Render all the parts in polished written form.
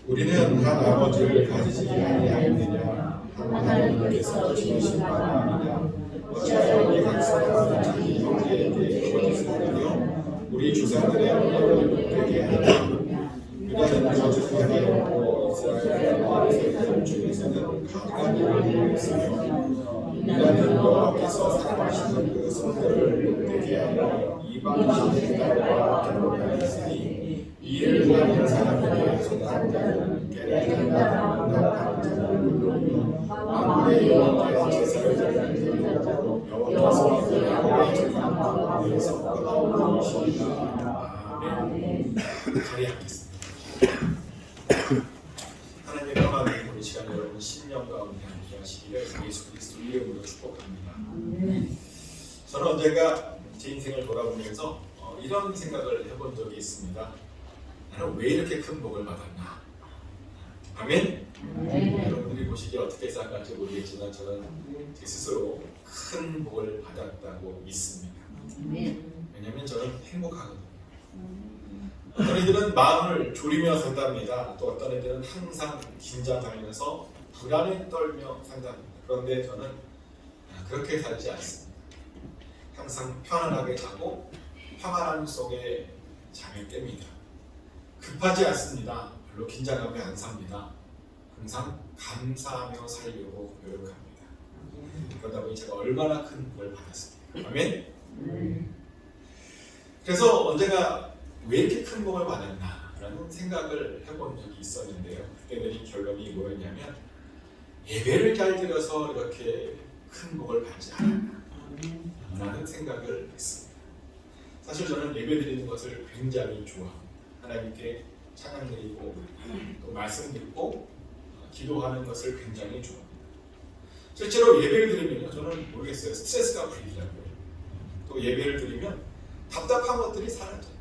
우리는 한 아버지를 가지지 아니하였느냐? 하나님께서 지으신 바가 아니냐? 어찌하여 우리 각사가 자기 형제에게 거짓을 하며 우리 조상들의 언약을 못되게 하느냐? 유다는 거짓을 하였고 이스라엘과 세상 중에서는 강한 일을 했으며 유다는 여호와께서 사랑하시는 그 성도를 못되게 하여 이방 신들과 결혼하였으니 이를 하는 사람에게 속한 자는 깨끗하다 응답하는 자는 물론이요 아무리 여호와께 제사를 드리는 자도 여호와께서 그 야곱의 제사 가운데에서 끊어오는 것이니라. 아멘. 자리하겠습니다. 하나님의 평안을 우리 시간 여러분 신령 가운데 함께 하시기를 예수 그리스도 이름으로 축복합니다. 저는 언젠가 제 인생을 돌아보면서 이런 생각을 해본 적이 있습니다. 나는 왜 이렇게 큰 복을 받았나? 아멘? 여러분들이 보시기에 어떻게 생각할지 모르겠지만 저는 제 스스로 큰 복을 받았다고 믿습니다. 왜냐하면 저는 행복하거든요. 어떤 이들은 마음을 졸이며 산답니다. 또 어떤 이들은 항상 긴장하면서 불안에 떨며 산답니다. 그런데 저는 그렇게 살지 않습니다. 항상 편안하게 자고 평안함 속에 잠을 깹니다. 급하지 않습니다. 별로 긴장하며 안 삽니다. 항상 감사하며 살려고 노력합니다. 그러다 보니 제가 얼마나 큰 복을 받았습니까? 아멘? 그래서 언제가 왜 이렇게 큰 복을 받았나 라는 생각을 해본 적이 있었는데요. 그때 내린 결론이 뭐였냐면 예배를 잘 드려서 이렇게 큰 복을 받지 않았나 라는 생각을 했습니다. 사실 저는 예배 드리는 것을 굉장히 좋아합니다. 하나님께 찬양 드리고 또 말씀 듣고 기도하는 것을 굉장히 좋아합니다. 실제로 예배를 드리면요, 저는 모르겠어요. 스트레스가 풀리더라고요. 또 예배를 드리면 답답한 것들이 사라져요.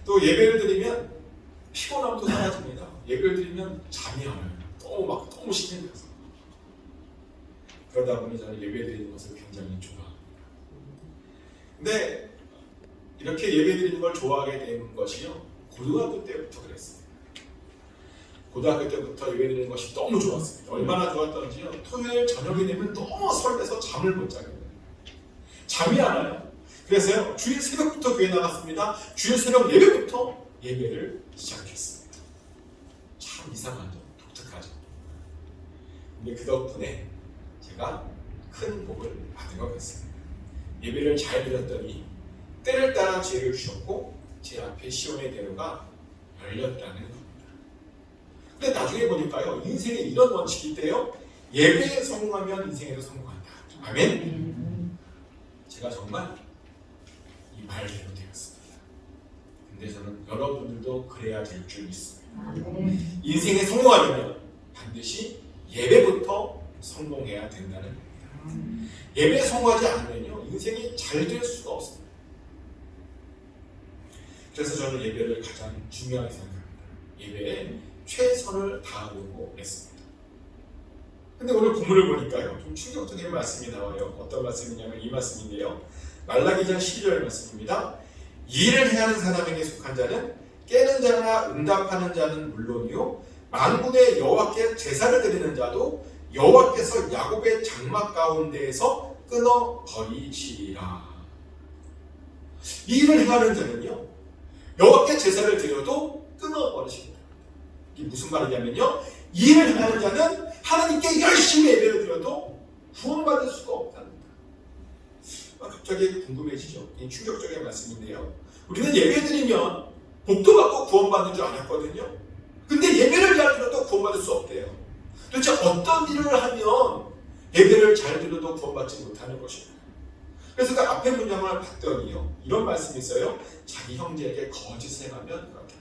또 예배를 드리면 피곤함도 사라집니다. 예배를 드리면 잠이 안 와요. 너무 신이 나서. 그러다 보니 저는 예배 드리는 것을 굉장히 좋아합니다. 근데 이렇게 예배 드리는 걸 좋아하게 된 것이요, 고등학교 때부터 그랬습니다. 고등학교 때부터 예배 드리는 것이 너무 좋았습니다. 얼마나 좋았던지요, 토요일 저녁이 되면 너무 설레서 잠을 못 자게 돼요. 잠이 안 와요. 그래서요, 주일 새벽부터 교회 나갔습니다. 주일 새벽 예배부터 예배를 시작했습니다. 참 이상하죠? 독특하죠? 근데 그 덕분에 제가 큰 복을 받은 것 같습니다. 예배를 잘 드렸더니 때를 따라 죄를 주셨고 제 앞에 시온의 대로가 열렸다는 겁니다. 근데 나중에 보니까요, 인생에 이런 원칙이 있대요. 예배에 성공하면 인생에도 성공한다. 아멘? 제가 정말 이 말대로 되었습니다. 근데 저는 여러분들도 그래야 될 줄 믿습니다. 인생에 성공하려면 반드시 예배부터 성공해야 된다는 겁니다. 예배에 성공하지 않으면요, 인생이 잘 될 수가 없습니다. 그래서 저는 예배를 가장 중요하게 생각합니다. 예배에 최선을 다하려고 했습니다. 근데 오늘 본문을 보니까요, 좀 충격적인 말씀이 나와요. 어떤 말씀이냐면 이 말씀인데요. 말라기장 12절 말씀입니다. 일을 해야 하는 사람에게 속한 자는 깨는 자나 응답하는 자는 물론이요 만군의 여호와께 제사를 드리는 자도 여호와께서 야곱의 장막 가운데에서 끊어버리시리라. 일을 해야 하는 자는요, 여호와께 제사를 드려도 끊어버리십니다. 이게 무슨 말이냐면요, 일을 하는 자는 하나님께 열심히 예배를 드려도 구원받을 수가 없답니다. 갑자기 궁금해지죠? 이 충격적인 말씀인데요. 우리는 예배 드리면 복도 받고 구원받는 줄 알았거든요. 근데 예배를 잘 드려도 구원받을 수 없대요. 도대체 어떤 일을 하면 예배를 잘 드려도 구원받지 못하는 것일까요? 그래서 그 앞에 문장을 봤더니요, 이런 말씀이 있어요. 자기 형제에게 거짓을 행하면 그렇게 합니다.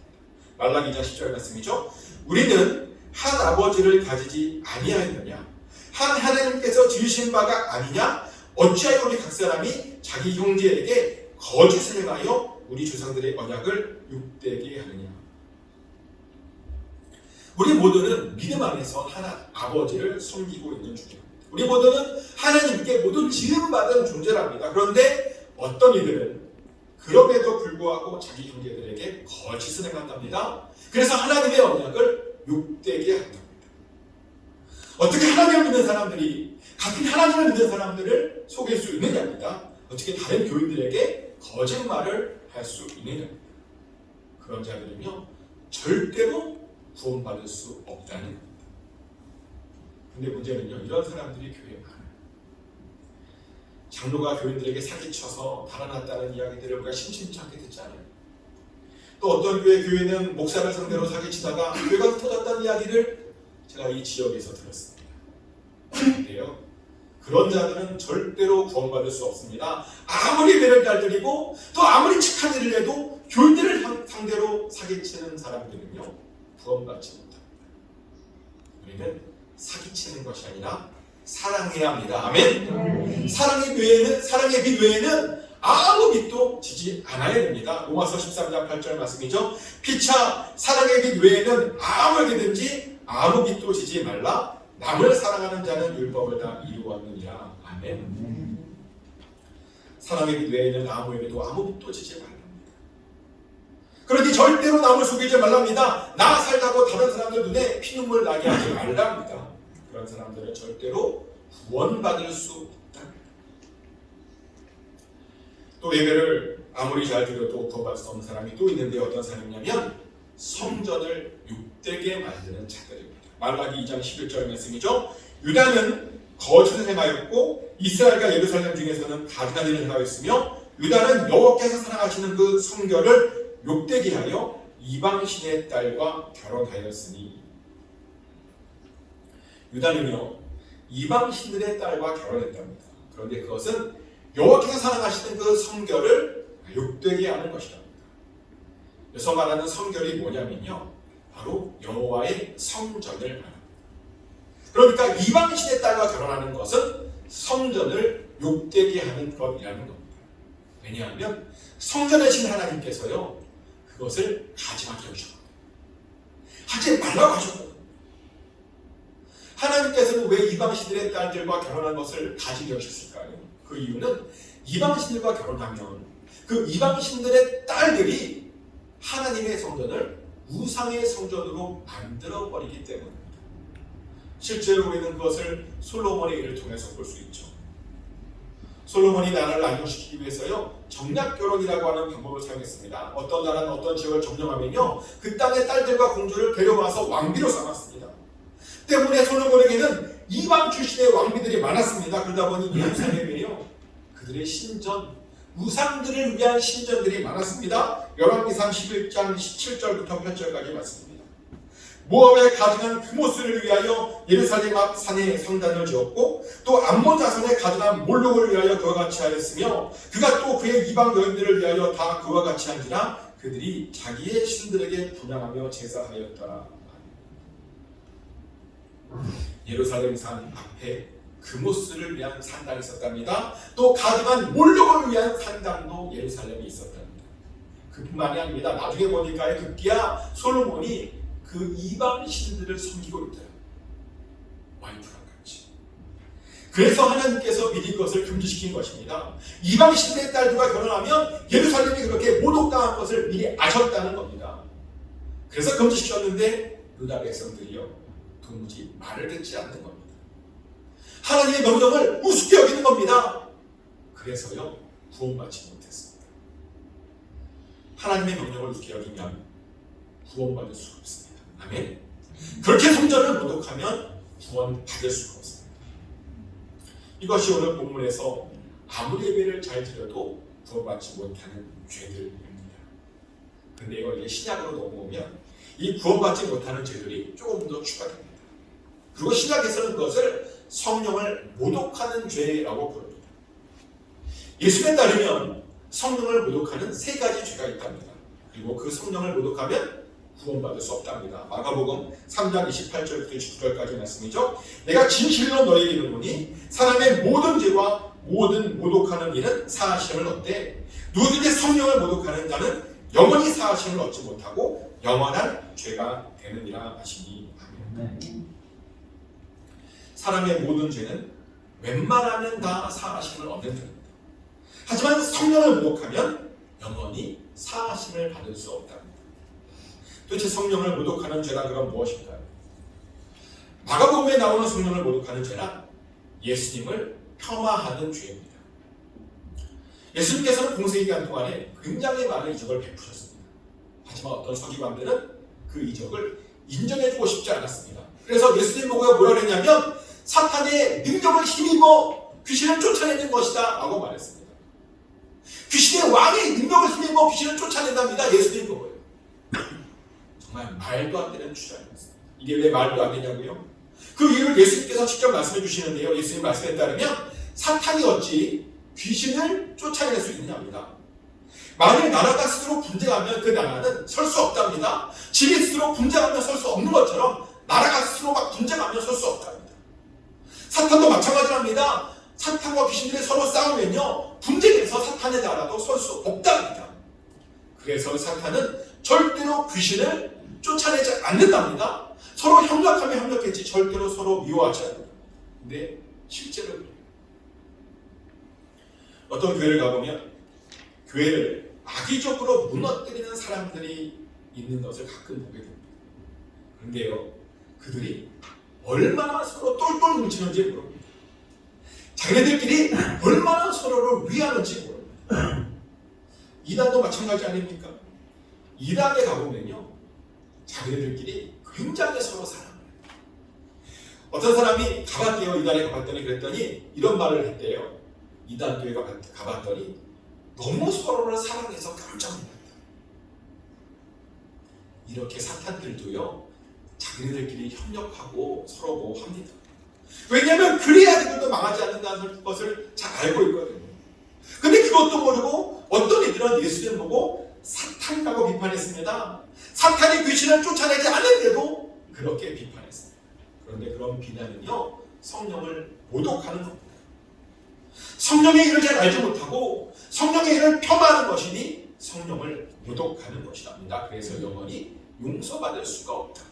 말라기장 10절 말씀이죠. 우리는 한 아버지를 가지지 아니하였느냐? 한 하나님께서 지으신 바가 아니냐? 어찌하여 우리 각 사람이 자기 형제에게 거짓을 행하여 우리 조상들의 언약을 욕되게 하느냐? 우리 모두는 믿음 안에서 하나 아버지를 섬기고 있는 중입니다. 우리 모두는 하나님께 모두 지음받은 존재랍니다. 그런데 어떤 이들은 그럼에도 불구하고 자기 형제들에게 거짓을 행한답니다. 그래서 하나님의 언약을 욕되게 한답니다. 어떻게 하나님을 믿는 사람들이 같은 하나님을 믿는 사람들을 속일 수 있느냐입니다. 어떻게 다른 교인들에게 거짓말을 할 수 있느냐입니다. 그런 자들은요 절대로 구원받을 수 없다는 겁니다. 근데 문제는요 이런 사람들이 교회에 많아요. 장로가 교인들에게 사기쳐서 달아났다는 이야기들을 우리가 심심치 않게 듣잖아요. 또 어떤 교회는 목사를 상대로 사기치다가 교회가 터졌다는 이야기를 제가 이 지역에서 들었습니다. 그런데요 그런 자들은 절대로 구원받을 수 없습니다. 아무리 예배를 잘 드리고 또 아무리 착한 일을 해도 교인들을 상대로 사기치는 사람들은요 구원받지 못합니다. 우리는 사기치는 것이 아니라 사랑해야 합니다. 아멘. 사랑의 빛 외에는 아무 빛도 지지 않아야 됩니다. 로마서 13장 8절 말씀이죠. 피차 사랑의 빛 외에는 아무에게든지 아무 빛도 지지 말라. 남을 사랑하는 자는 율법을 다 이루었느니라. 아멘. 사랑의 빛 외에는 아무에게도 아무 빛도 지지 말랍니다. 그러니 절대로 남을 속이지 말랍니다. 나 살다고 다른 사람들 눈에 피눈물 나게 하지 말랍니다. 그런 사람들은 절대로 구원받을 수 없다. 또 예배를 아무리 잘 드려도 구원받을 수 없는 사람이 또 있는데 어떤 사람이냐면 성전을 욕되게 만드는 자들입니다. 말라기 2장 11절 말씀이죠. 유다는 거짓을 행하였고 이스라엘과 예루살렘 중에서는 가증한 일을 행하였으며 유다는 여호와께서 사랑하시는 그 성결을 욕되게 하여 이방신의 딸과 결혼하였으니. 유다는요 이방신들의 딸과 결혼했답니다. 그런데 그것은 여호와께서 사랑하시는 그 성결을 욕되게 하는 것이랍니다. 여기서 말하는 성결이 뭐냐면요 바로 여호와의 성전을 말합니다. 그러니까 이방신의 딸과 결혼하는 것은 성전을 욕되게 하는 것이라는 겁니다. 왜냐하면 성전의 하나님께서요 그것을 가증하게 여기셨거든요. 하지 말라고 하셨거든요. 하나님께서는 왜 이방신들의 딸들과 결혼한 것을 가증히 여기셨을까요? 그 이유는 이방신들과 결혼하면 그 이방신들의 딸들이 하나님의 성전을 우상의 성전으로 만들어버리기 때문입니다. 실제로 우리는 그것을 솔로몬의 일을 통해서 볼 수 있죠. 솔로몬이 나라를 안정시키기 위해서요 정략결혼이라고 하는 방법을 사용했습니다. 어떤 나라는 어떤 지역을 점령하면요 그 땅의 딸들과 공주를 데려와서 왕비로 삼았습니다. 때문에 솔로몬에게는 이방 출신의 왕비들이 많았습니다. 그러다 보니 예루살렘에요 그들의 신전, 우상들을 위한 신전들이 많았습니다. 열왕기상 11장 17절부터 8절까지 말씀입니다. 모압의 가증한 그모스를 위하여 예루살렘 앞 산에 성단을 지었고 또 암몬 자손의 가증한 몰록을 위하여 그와 같이 하였으며 그가 또 그의 이방 여인들을 위하여 다 그와 같이 한지라 그들이 자기의 신들에게 분향하며 제사하였더라. 예루살렘 산 앞에 그모스를 위한 산당이 있었답니다. 또 가증한 몰록을 위한 산당도 예루살렘에 있었답니다. 그뿐만이 아닙니다. 나중에 보니까 급기야 솔로몬이 그 이방 신들을 섬기고 있다. 와이프랑 같이. 그래서 하나님께서 미리 그것을 금지시킨 것입니다. 이방 신들의 딸들과 결혼하면 예루살렘이 그렇게 모독당한 것을 미리 아셨다는 겁니다. 그래서 금지시켰는데 유다 백성들이요 도무지 말을 듣지 않는 겁니다. 하나님의 명령을 우습게 여기는 겁니다. 그래서요 구원받지 못했습니다. 하나님의 명령을 우습게 여기면 구원받을 수가 없습니다. 아멘. 그렇게 성전을 모독하면 구원받을 수가 없습니다. 이것이 오늘 본문에서 아무리 예배를 잘 드려도 구원받지 못하는 죄들입니다. 그런데 이걸 신약으로 넘어오면 이 구원받지 못하는 죄들이 조금 더 추가됩니다. 그리고 신약에서는 그것을 성령을 모독하는 죄라고 부릅니다. 예수에 따르면 성령을 모독하는 세 가지 죄가 있답니다. 그리고 그 성령을 모독하면 구원받을 수 없답니다. 마가복음 3장 28절부터 29절까지 말씀이죠. 내가 진실로 너에게 이르노니 사람의 모든 죄와 모든 모독하는 일은 사하심을 얻되 누구든지 성령을 모독하는 자는 영원히 사하심을 얻지 못하고 영원한 죄가 되느니라 하시니. 아멘. 사람의 모든 죄는 웬만하면 다 사하심을 얻는 죄입니다. 하지만 성령을 모독하면 영원히 사하심을 받을 수 없답니다. 도대체 성령을 모독하는 죄가 그럼 무엇일까요? 마가복음에 나오는 성령을 모독하는 죄란 예수님을 폄하하는 죄입니다. 예수님께서는 공생기간 동안에 굉장히 많은 이적을 베푸셨습니다. 하지만 어떤 서기관들은 그 이적을 인정해주고 싶지 않았습니다. 그래서 예수님 보고 뭐라 그랬냐면 사탄의 능력을 힘입어 귀신을 쫓아내는 것이다 라고 말했습니다. 귀신의 왕의 능력을 힘입어 귀신을 쫓아낸답니다. 예수님 보고요. 정말 말도 안 되는 주장이었습니다. 이게 왜 말도 안 되냐고요? 그 이유를 예수님께서 직접 말씀해 주시는데요. 예수님 말씀에 따르면 사탄이 어찌 귀신을 쫓아낼 수 있느냐입니다. 만일 나라가 스스로 분쟁하면 그 나라는 설 수 없답니다. 집이 스스로 분쟁하면 설 수 없는 것처럼 나라가 스스로 막 분쟁하면 설 수 없답니다. 사탄도 마찬가지랍니다. 사탄과 귀신들이 서로 싸우면요 분쟁해서 사탄의 나라도 설 수 없답니다. 그래서 사탄은 절대로 귀신을 쫓아내지 않는답니다. 서로 협력하면 협력했지 절대로 서로 미워하지 않는다. 근데 실제로 어떤 교회를 가보면 교회를 악의적으로 무너뜨리는 사람들이 있는 것을 가끔 보게 됩니다. 그런데요, 그들이 얼마나 서로 똘똘 뭉치는지 모릅니다. 자기네들끼리 얼마나 서로를 위하는지 모릅니다. 이단도 마찬가지 아닙니까? 이단에 가보면요, 자기네들끼리 굉장히 서로 사랑을 해요. 어떤 사람이 가봤대요. 이단에 가봤더니 그랬더니 이런 말을 했대요. 이단 교회 가봤더니 너무 서로를 사랑해서 깜짝 놀랐다. 이렇게 사탄들도요 자기네들끼리 협력하고 서로 뭐 합니다. 왜냐하면 그래야 그들도 망하지 않는다는 것을 잘 알고 있거든요. 근데 그것도 모르고 어떤 이들은 예수님 보고 사탄이라고 비판했습니다. 사탄이 귀신을 쫓아내지 않는데도 그렇게 비판했습니다. 그런데 그런 비난은요 성령을 모독하는 겁니다. 성령의 일을 잘 알지 못하고 성령의 일을 폄하하는 것이니 성령을 모독하는 것이랍니다. 그래서 영원히 용서받을 수가 없다.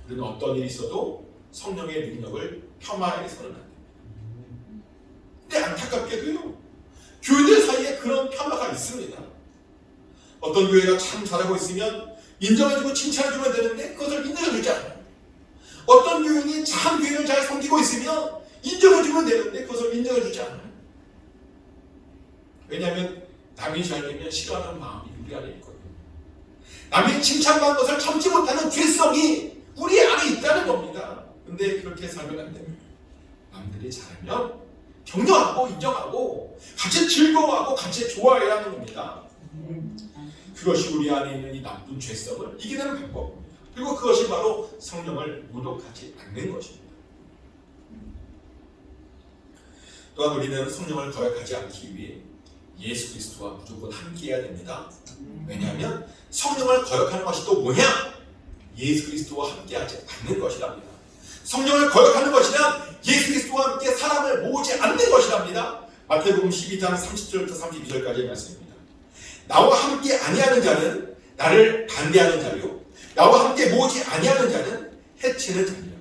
우리는 어떤 일이 있어도 성령의 능력을 폄하해서는 안 됩니다. 근데 안타깝게도요 교회들 사이에 그런 폄하가 있습니다. 어떤 교회가 참 잘하고 있으면 인정해주고 칭찬해주면 되는데 그것을 인정해주지 않아요. 어떤 교인이 참 교회를 잘 섬기고 있으면 인정해주면 되는데 그것을 인정해주지 않아요. 왜냐하면 남이 잘 되면 싫어하는 마음이 우리 안에 있거든요. 남이 칭찬받는 것을 참지 못하는 죄성이 우리 안에 있다는 겁니다. 근데 그렇게 살면 안 됩니다. 남들이 잘하면 격려하고 인정하고 같이 즐거워하고 같이 좋아해야 하는 겁니다. 그것이 우리 안에 있는 이 나쁜 죄성을 이기는 방법입니다. 그리고 그것이 바로 성령을 모독하지 않는 것입니다. 또한 우리는 성령을 거역하지 않기 위해 예수 그리스도와 무조건 함께해야 됩니다. 왜냐하면 성령을 거역하는 것이 또 뭐냐? 예수 그리스도와 함께하지 않는 것이랍니다. 성령을 거역하는 것이란 예수 그리스도와 함께 사람을 모으지 않는 것이랍니다. 마태복음 12장 30절부터 32절까지의 말씀입니다. 나와 함께 아니하는 자는 나를 반대하는 자요 나와 함께 모으지 아니하는 자는 해치는 자니라.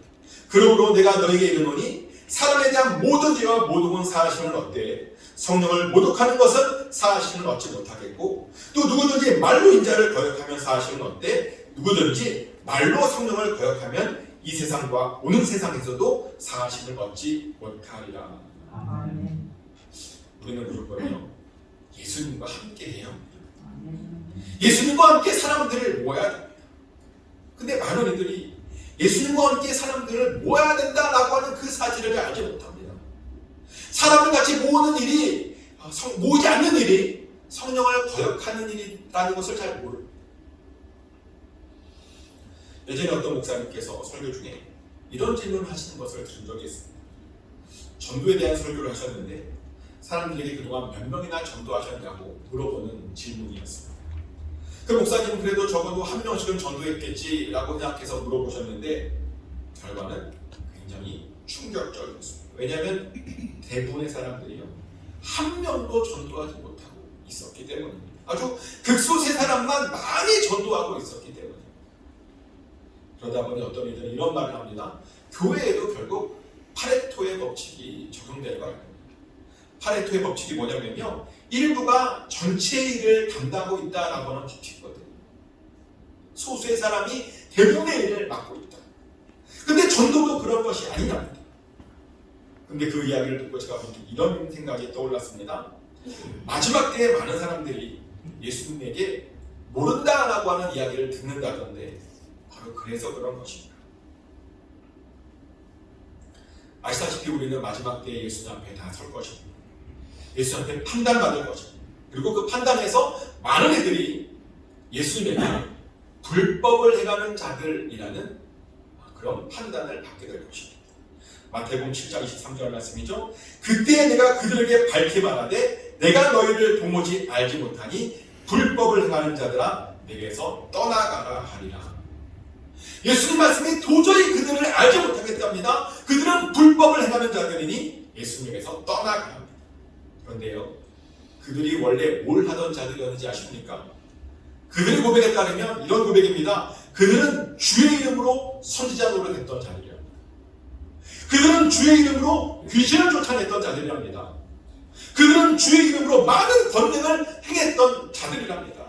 그러므로 내가 너에게 이르노니 사람에 대한 모든 죄와 모든 사하심을 얻되 성령을 모독하는 것은 사하심을 얻지 못하겠고 또 누구든지 말로 인자를 거역하면 사하심을 얻되 누구든지 말로 성령을 거역하면 이 세상과 오는 세상에서도 사하심을 얻지 못하리라. 아멘. 우리는 무조건요 예수님과 함께 해요. 예수님과 함께 사람들을 모아야 됩니다. 근데 많은 이들이 예수님과 함께 사람들을 모아야 된다라고 하는 그 사실을 알지 못합니다. 사람을 같이 모으는 일이 모으지 않는 일이 성령을 거역하는 일이라는 것을 잘 모릅니다. 예전에 어떤 목사님께서 설교 중에 이런 질문을 하시는 것을 들은 적이 있습니다. 전도에 대한 설교를 하셨는데 사람들에게 그동안 몇 명이나 전도하셨냐고 물어보는 질문이었습니다. 그 목사님은 그래도 적어도 한 명씩은 전도했겠지라고 생각해서 물어보셨는데 결과는 굉장히 충격적이었습니다. 왜냐하면 대부분의 사람들이요 한 명도 전도하지 못하고 있었기 때문입니다. 아주 극소수의 사람만 많이 전도하고 있었기 때문입니다. 그러다 보니 어떤 이들은 이런 말을 합니다. 교회에도 결국 파레토의 법칙이 적용되는 거 아닙니까? 파레토의 법칙이 뭐냐면요 일부가 전체 일을 담당하고 있다라고 하는 법칙이거든요. 소수의 사람이 대부분의 일을 맡고 있다. 근데 전도도 그런 것이 아니랍니다. 근데 그 이야기를 듣고 제가 문득 이런 생각이 떠올랐습니다. 마지막 때에 많은 사람들이 예수님에게 모른다라고 하는 이야기를 듣는다던데 바로 그래서 그런 것입니다. 아시다시피 우리는 마지막 때에 예수님 앞에 다 설 것입니다. 예수님 앞에 판단받을 것입니다. 그리고 그 판단에서 많은 애들이 예수님에게 불법을 행하는 자들이라는 그런 판단을 받게 될 것입니다. 마태복음 7장 23절 말씀이죠. 그때 내가 그들에게 밝히 말하되 내가 너희를 도무지 알지 못하니 불법을 행하는 자들아 내게서 떠나가라 하리라. 예수님 말씀이 도저히 그들을 알지 못하겠답니다. 그들은 불법을 행하는 자들이니 예수님에게서 떠나가라 합니다. 그런데요, 그들이 원래 뭘 하던 자들이었는지 아십니까? 그들의 고백에 따르면 이런 고백입니다. 그들은 주의 이름으로 선지자 노릇했던 자들이랍니다. 그들은 주의 이름으로 귀신을 쫓아냈던 자들이랍니다. 그들은 주의 이름으로 많은 권능을 행했던 자들이랍니다.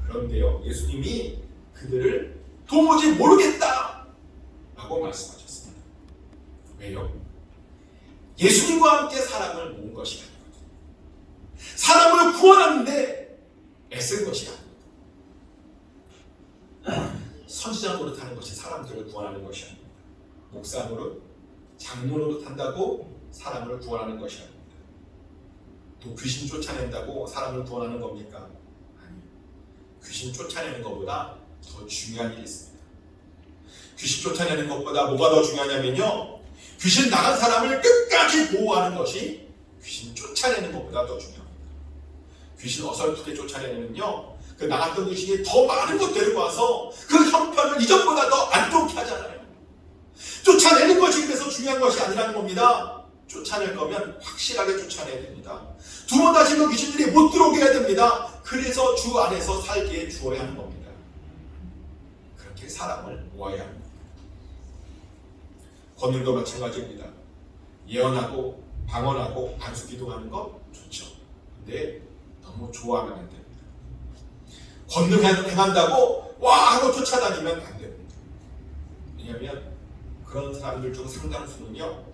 그런데요, 예수님이 그들을 도무지 모르겠다 라고 말씀하셨습니다. 왜요? 예수님과 함께 사람을 모은 것이 아니거든요. 사람을 구원하는데 애쓴 것이 아닙니다. 선지자 노릇하는 것이 사람들을 구원하는 것이 아닙니다. 목사 노릇, 장로 노릇한다고 사람을 구원하는 것이 아닙니다. 또 귀신 쫓아낸다고 사람을 구원하는 겁니까? 아니요. 귀신 쫓아내는 것보다 더 중요한 일이 있습니다. 귀신 쫓아내는 것보다 뭐가 더 중요하냐면요, 귀신 나간 사람을 끝까지 보호하는 것이 귀신 쫓아내는 것보다 더 중요합니다. 귀신 어설프게 쫓아내면요, 그 나갔던 귀신이 더 많은 것 데리고 와서 그 형편을 이전보다 더 안 좋게 하잖아요. 쫓아내는 것이 그래서 중요한 것이 아니라는 겁니다. 쫓아낼 거면 확실하게 쫓아내야 됩니다. 두 번 다시 그 귀신들이 못 들어오게 해야 됩니다. 그래서 주 안에서 살게 주어야 하는 겁니다. 그렇게 사람을 모아야 합니다. 권능도 마찬가지입니다. 예언하고 방언하고 안수기도하는 거 좋죠. 근데 너무 좋아하면 안 됩니다. 권능 행한다고 와 하고 쫓아다니면 안 됩니다. 왜냐하면 그런 사람들 중 상당수는요,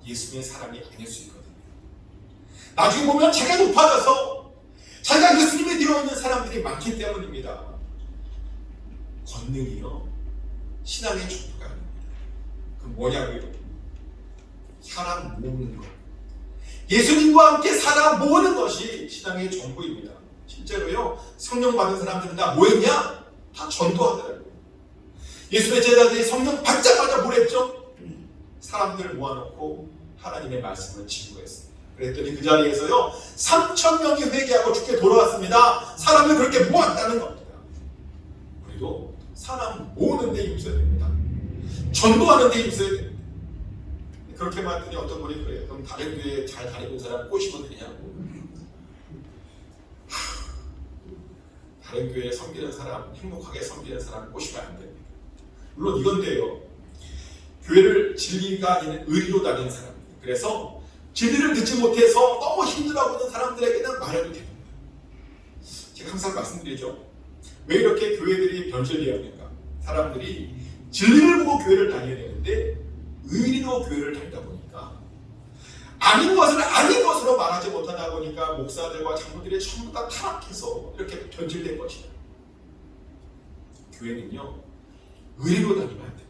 예수님의 사람이 아닐 수 있거든요. 나중에 보면 자기가 높아져서 자기가 예수님이 되어 있는 사람들이 많기 때문입니다. 권능이요, 신앙의 전부가 아닙니다. 그 뭐냐고요? 사람 모으는 것. 예수님과 함께 사람 모으는 것이 신앙의 전부입니다. 실제로요, 성령 받은 사람들은 다 뭐 했냐? 다 전도하더라고요. 예수의 제자들이 성령 받자마자 뭘 했죠? 사람들을 모아놓고 하나님의 말씀을 증거했습니다. 그랬더니 그 자리에서요, 3,000명이 회개하고 주께 돌아왔습니다. 사람을 그렇게 모았다는 겁니다. 우리도 사람 모으는 데 힘써야 됩니다. 전도하는 데 힘써야 됩니다. 그렇게 말했더니 어떤 분이 그래요. 그럼 다른 교회 잘 다니는 사람 꼬시면 되냐고. 다른 교회에 섬기는 사람, 행복하게 섬기는 사람 꼬시면 안 됩니다. 물론 이건데요, 교회를 진리가 아닌 의리로 다니는 사람, 그래서 진리를 듣지 못해서 너무 힘들어하고 있는 사람들에게는 말해도 됩니다. 제가 항상 말씀드리죠. 왜 이렇게 교회들이 변질되었는가? 사람들이 진리를 보고 교회를 다녀야 되는데 의리로 교회를 다니다 보니까 아닌 것을 아닌 것으로 말하지 못하다 보니까 목사들과 장로들이 전부 다 타락해서 이렇게 변질된 것이다. 교회는요, 의리로 다니면 안 됩니다.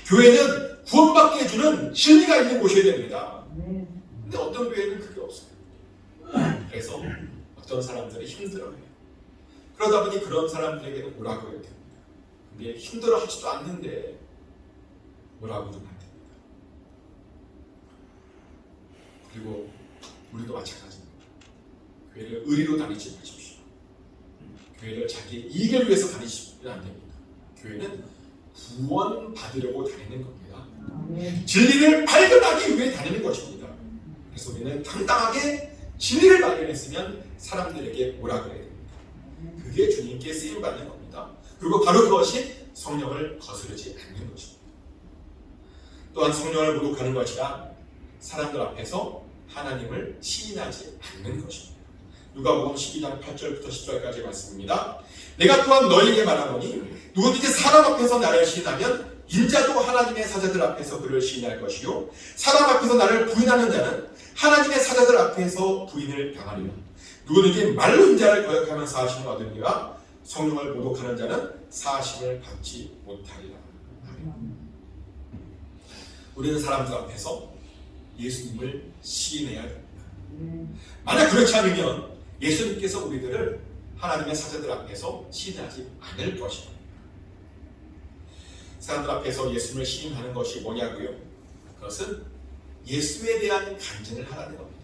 교회는 구원받게 해주는 진리가 있는 곳이어야 됩니다. 근데 어떤 교회는 그게 없어요. 그래서 어떤 사람들이 힘들어해요. 그러다 보니 그런 사람들에게는 뭐라고 해야 됩니다. 근데 힘들어하지도 않는데 뭐라고 하면 안 됩니다. 그리고 우리도 마찬가지입니다. 교회를 의리로 다니지 마십시오. 교회를 자기 이익을 위해서 다니시면 안 됩니다. 교회는 구원 받으려고 다니는 겁니다. 진리를 발견하기 위해 다니는 것입니다. 그래서 우리는 당당하게 진리를 발견했으면 사람들에게 뭐라 그래야 됩니다. 그게 주님께 쓰임 받는 겁니다. 그리고 바로 그것이 성령을 거스르지 않는 것입니다. 또한 성령을 모독하는 것이라 사람들 앞에서 하나님을 시인하지 않는 것입니다. 누가복음 12장 8절부터 10절까지 말씀입니다. 내가 또한 너희에게 말하노니 누구든지 사람 앞에서 나를 시인하면 인자도 하나님의 사자들 앞에서 그를 시인할 것이요 사람 앞에서 나를 부인하는 자는 하나님의 사자들 앞에서 부인을 당하리라. 누구든지 말로 인자를 거역하면 사하심을 얻으리라. 성령을 모독하는 자는 사하심을 받지 못하리라. 아멘. 우리는 사람들 앞에서 예수님을 시인해야 됩니다. 만약 그렇지 않으면 예수님께서 우리들을 하나님의 사자들 앞에서 시인하지 않을 것입니다. 사람들 앞에서 예수님을 시인하는 것이 뭐냐고요? 그것은 예수에 대한 간증을 하라는 겁니다.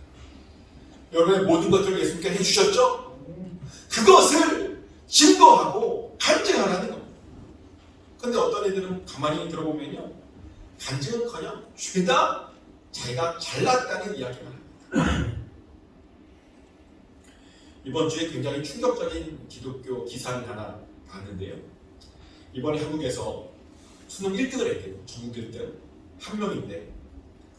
여러분의 모든 것들을 예수님께 해주셨죠? 그것을 증거하고 간증하라는 겁니다. 그런데 어떤 애들은 가만히 들어보면요, 간증은커녕 죄다 자기가 잘났다는 이야기만 합니다. 이번 주에 굉장히 충격적인 기독교 기사를 하나 봤는데요. 이번에 한국에서 수능 1등을 했대요. 전국 1등. 한 명인데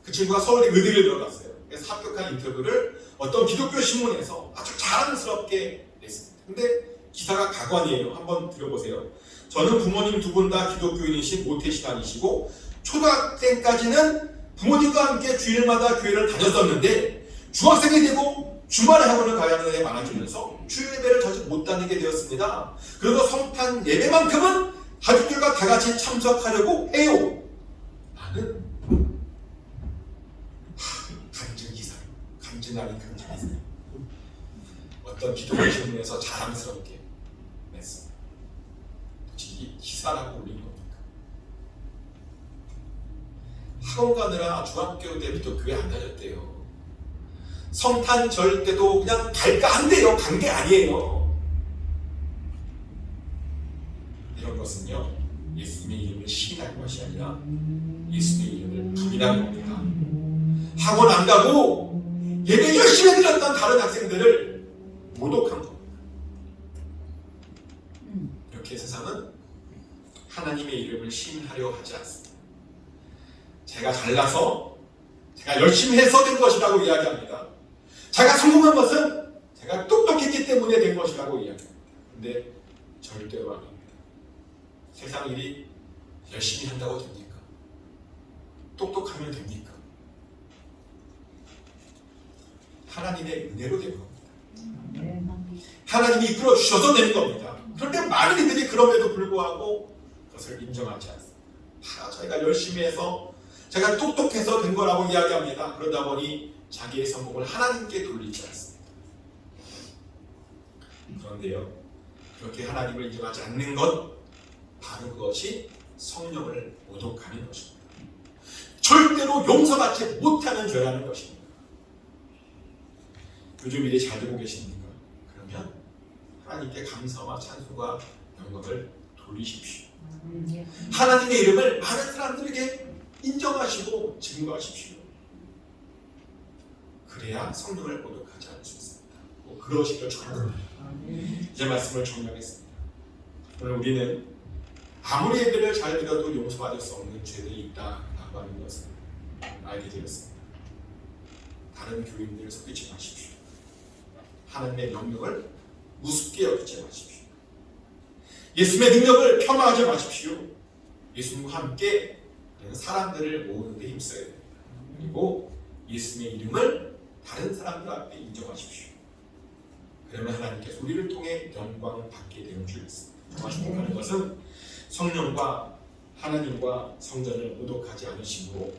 그 친구가 서울대 의대를 들어갔어요. 그래서 합격한 인터뷰를 어떤 기독교 신문에서 아주 자랑스럽게 냈습니다. 근데 기사가 가관이에요. 한번 들어보세요. 저는 부모님 두 분 다 기독교인이신 모태신앙이시고 초등학생까지는 부모님과 함께 주일마다 교회를 다녔었는데 중학생이 되고 주말에 학원을 가야 하는 애 많아지면서 주일 예배를 자주 못 다니게 되었습니다. 그래서 성탄 예배만큼은 가족들과 다 같이 참석하려고 해요. 나는 간증 기사, 간증 아닌 간증 기사. 어떤 기독교 신문에서 자랑스럽게 냈습니다. 이 기사라고 올린 겁니까? 학원 가느라 중학교 때부터 교회 안 다녔대요. 성탄절 때도 그냥 갈까 한대요. 간 게 아니에요. 이런 것은요, 예수님의 이름을 시인한 것이 아니라 예수님의 이름을 부인한 겁니다. 학원 안 가고 예배 열심히 드렸던 다른 학생들을 모독한 겁니다. 이렇게 세상은 하나님의 이름을 시인하려 하지 않습니다. 제가 잘나서 제가 열심히 해서 된 것이라고 이야기합니다. 제가 성공한 것은 제가 똑똑했기 때문에 된 것이라고 이야기합니다. 근데 절대로 아닙니다. 세상 일이 열심히 한다고 됩니까? 똑똑하면 됩니까? 하나님의 은혜로 된 겁니다. 하나님이 이끌어 주셔서 된 겁니다. 그런데 많은 이들이 그럼에도 불구하고 그것을 인정하지 않습니다. 다 저희가 열심히 해서 제가 똑똑해서 된 거라고 이야기합니다. 그러다 보니 자기의 성공을 하나님께 돌리지 않습니다. 그런데요, 그렇게 하나님을 인정하지 않는 것, 바로 그것이 성령을 모독하는 것입니다. 절대로 용서받지 못하는 죄라는 것입니다. 요즘 일이 잘 되고 계십니까? 그러면 하나님께 감사와 찬송과 영광을 돌리십시오. 하나님의 이름을 많은 사람들에게 인정하시고 증거하십시오. 그래야 성령을 모독하지 않을 수 있습니다. 꼭 그러시길 축원합니다. 이제 말씀을 정리하겠습니다. 오늘 우리는 아무리 예배를 잘 드려도 용서받을 수 없는 죄들이 있다라고 하는 것을 알게 되었습니다. 다른 교인들을 속이지 마십시오. 하나님의 명령을 우습게 여기지 마십시오. 예수님의 능력을 폄하하지 마십시오. 예수님과 함께 사람들을 모으는 데 힘써야 됩니다. 그리고 예수님의 이름을 다른 사람들 앞에 인정하십시오. 그러면 하나님께서 우리를 통해 영광을 받게 되는 줄 믿습니다. 정말 축복하는 것은 성령과 하나님과 성전을 모독하지 않으시고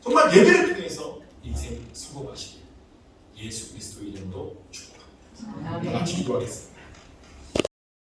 정말 예배를 통해서 인생 성공하시길 예수 그리스도 이름으로 축복합니다. 다 같이 기도하겠습니다.